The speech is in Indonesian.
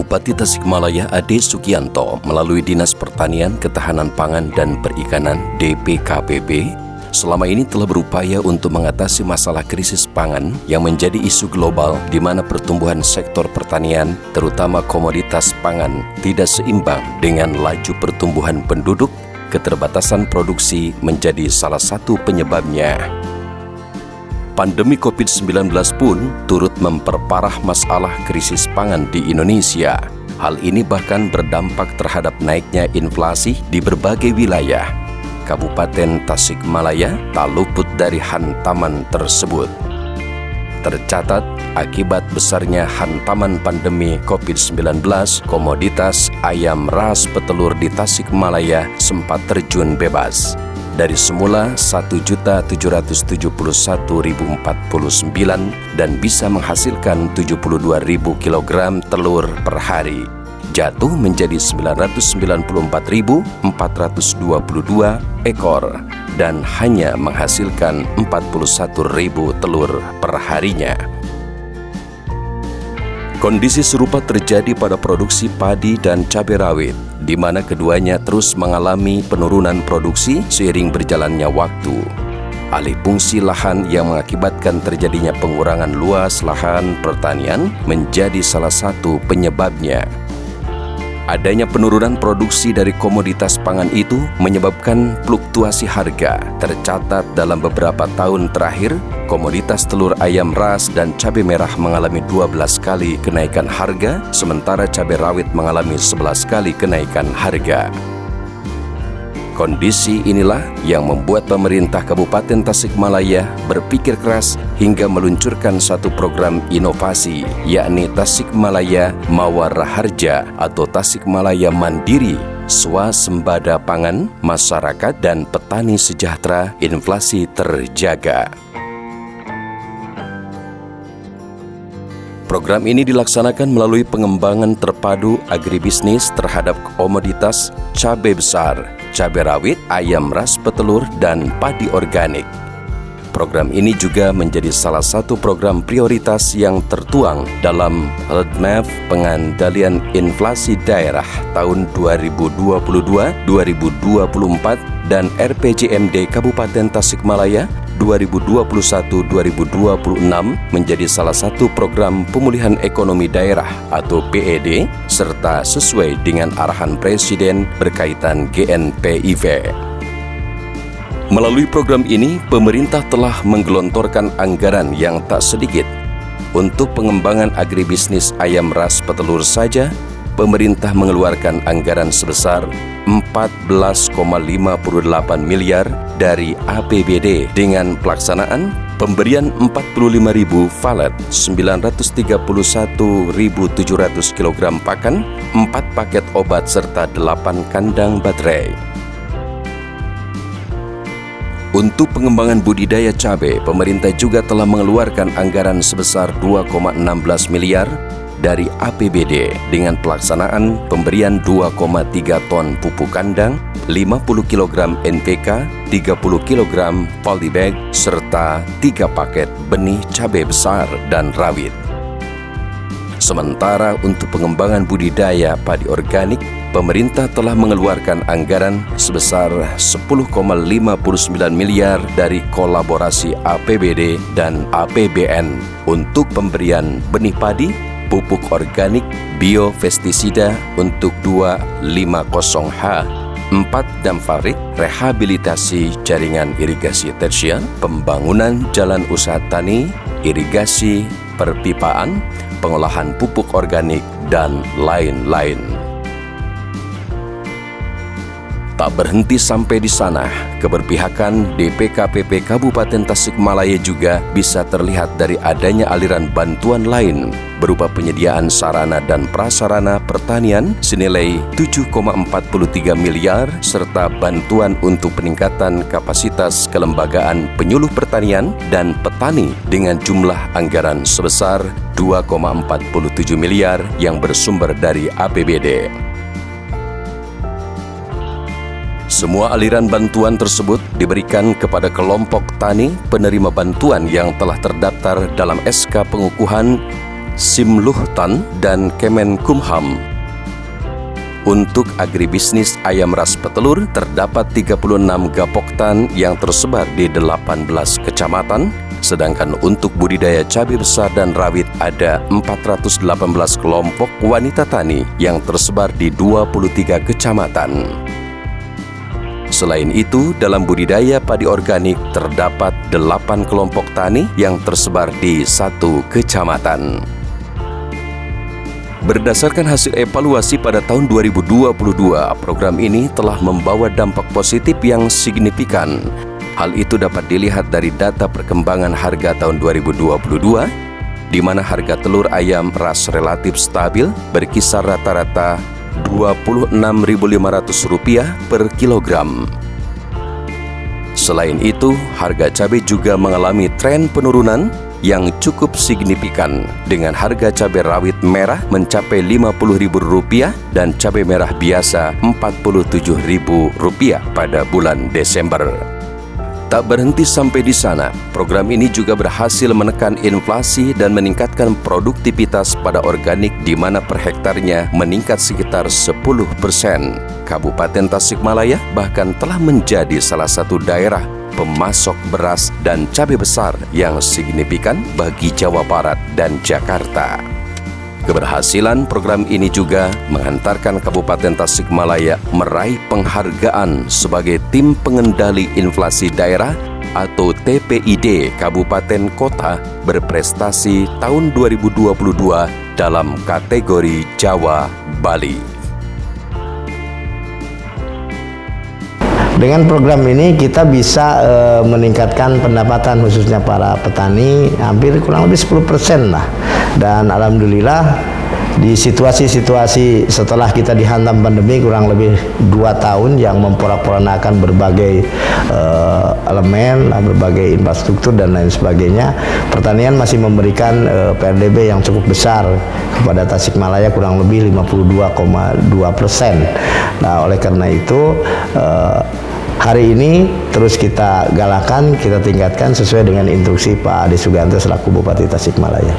Bupati Tasikmalaya Ade Sugianto melalui Dinas Pertanian, Ketahanan Pangan dan Perikanan (DPKPP) selama ini telah berupaya untuk mengatasi masalah krisis pangan yang menjadi isu global di mana pertumbuhan sektor pertanian, terutama komoditas pangan, tidak seimbang dengan laju pertumbuhan penduduk. Keterbatasan produksi menjadi salah satu penyebabnya. Pandemi COVID-19 pun turut memperparah masalah krisis pangan di Indonesia. Hal ini bahkan berdampak terhadap naiknya inflasi di berbagai wilayah. Kabupaten Tasikmalaya tak luput dari hantaman tersebut. Tercatat, akibat besarnya hantaman pandemi COVID-19, komoditas ayam ras petelur di Tasikmalaya sempat terjun bebas. Dari semula 1.771.049 dan bisa menghasilkan 72.000 kg telur per hari, jatuh menjadi 994.422 ekor dan hanya menghasilkan 41.000 telur per harinya. Kondisi serupa terjadi pada produksi padi dan cabai rawit, di mana keduanya terus mengalami penurunan produksi seiring berjalannya waktu. Alih fungsi lahan yang mengakibatkan terjadinya pengurangan luas lahan pertanian menjadi salah satu penyebabnya. Adanya penurunan produksi dari komoditas pangan itu menyebabkan fluktuasi harga. Tercatat dalam beberapa tahun terakhir, komoditas telur ayam ras dan cabai merah mengalami 12 kali kenaikan harga, sementara cabai rawit mengalami 11 kali kenaikan harga. Kondisi inilah yang membuat pemerintah Kabupaten Tasikmalaya berpikir keras hingga meluncurkan satu program inovasi, yakni Tasikmalaya Mawaraharja atau Tasikmalaya Mandiri, swasembada pangan, masyarakat dan petani sejahtera, inflasi terjaga. Program ini dilaksanakan melalui pengembangan terpadu agribisnis terhadap komoditas cabai besar, cabai rawit, ayam ras petelur, dan padi organik. Program ini juga menjadi salah satu program prioritas yang tertuang dalam Roadmap Pengendalian Inflasi Daerah tahun 2022-2024 dan RPJMD Kabupaten Tasikmalaya 2021-2026 menjadi salah satu program pemulihan ekonomi daerah atau PED serta sesuai dengan arahan Presiden berkaitan GNPIV. Melalui program ini, pemerintah telah menggelontorkan anggaran yang tak sedikit. Untuk pengembangan agribisnis ayam ras petelur saja, pemerintah mengeluarkan anggaran sebesar 14,58 miliar dari APBD dengan pelaksanaan pemberian 45.000 valet, 931.700 kg pakan, 4 paket obat serta 8 kandang baterai. Untuk pengembangan budidaya cabai, pemerintah juga telah mengeluarkan anggaran sebesar 2,16 miliar dari APBD dengan pelaksanaan pemberian 2,3 ton pupuk kandang, 50 kg NPK, 30 kg polybag, serta 3 paket benih cabai besar dan rawit. Sementara untuk pengembangan budidaya padi organik, pemerintah telah mengeluarkan anggaran sebesar 10,59 miliar dari kolaborasi APBD dan APBN untuk pemberian benih padi, pupuk organik, biopestisida untuk 250H, 4 damfarik, rehabilitasi jaringan irigasi tersier, pembangunan jalan usaha tani, irigasi, perpipaan, pengolahan pupuk organik, dan lain-lain. Tak berhenti sampai di sana, keberpihakan DPKPP Kabupaten Tasikmalaya juga bisa terlihat dari adanya aliran bantuan lain berupa penyediaan sarana dan prasarana pertanian senilai 7,43 miliar serta bantuan untuk peningkatan kapasitas kelembagaan penyuluh pertanian dan petani dengan jumlah anggaran sebesar 2,47 miliar yang bersumber dari APBD. Semua aliran bantuan tersebut diberikan kepada kelompok tani penerima bantuan yang telah terdaftar dalam SK pengukuhan Simluhtan, dan Kemenkumham. Untuk agribisnis ayam ras petelur, terdapat 36 gapoktan yang tersebar di 18 kecamatan, sedangkan untuk budidaya cabai besar dan rawit ada 418 kelompok wanita tani yang tersebar di 23 kecamatan. Selain itu, dalam budidaya padi organik terdapat 8 kelompok tani yang tersebar di 1 kecamatan. Berdasarkan hasil evaluasi pada tahun 2022, program ini telah membawa dampak positif yang signifikan. Hal itu dapat dilihat dari data perkembangan harga tahun 2022, di mana harga telur ayam ras relatif stabil berkisar rata-rata Rp26.500 per kilogram. Selain itu, harga cabai juga mengalami tren penurunan yang cukup signifikan, dengan harga cabai rawit merah mencapai Rp50.000 dan cabai merah biasa Rp47.000 pada bulan Desember. Tak berhenti sampai di sana, program ini juga berhasil menekan inflasi dan meningkatkan produktivitas pada organik, di mana per hektarnya meningkat sekitar 10%. Kabupaten Tasikmalaya bahkan telah menjadi salah satu daerah pemasok beras dan cabai besar yang signifikan bagi Jawa Barat dan Jakarta. Keberhasilan program ini juga menghantarkan Kabupaten Tasikmalaya meraih penghargaan sebagai Tim Pengendali Inflasi Daerah atau TPID Kabupaten Kota berprestasi tahun 2022 dalam kategori Jawa Bali. Dengan program ini kita bisa meningkatkan pendapatan khususnya para petani hampir kurang lebih 10% lah. Dan alhamdulillah di situasi-situasi setelah kita dihantam pandemi kurang lebih 2 tahun yang memporak-porandakan berbagai elemen, berbagai infrastruktur dan lain sebagainya, pertanian masih memberikan PRDB yang cukup besar kepada Tasikmalaya, kurang lebih 52,2%. Nah, oleh karena itu hari ini terus kita galakan, kita tingkatkan sesuai dengan instruksi Pak Ade Suganto selaku Bupati Tasikmalaya.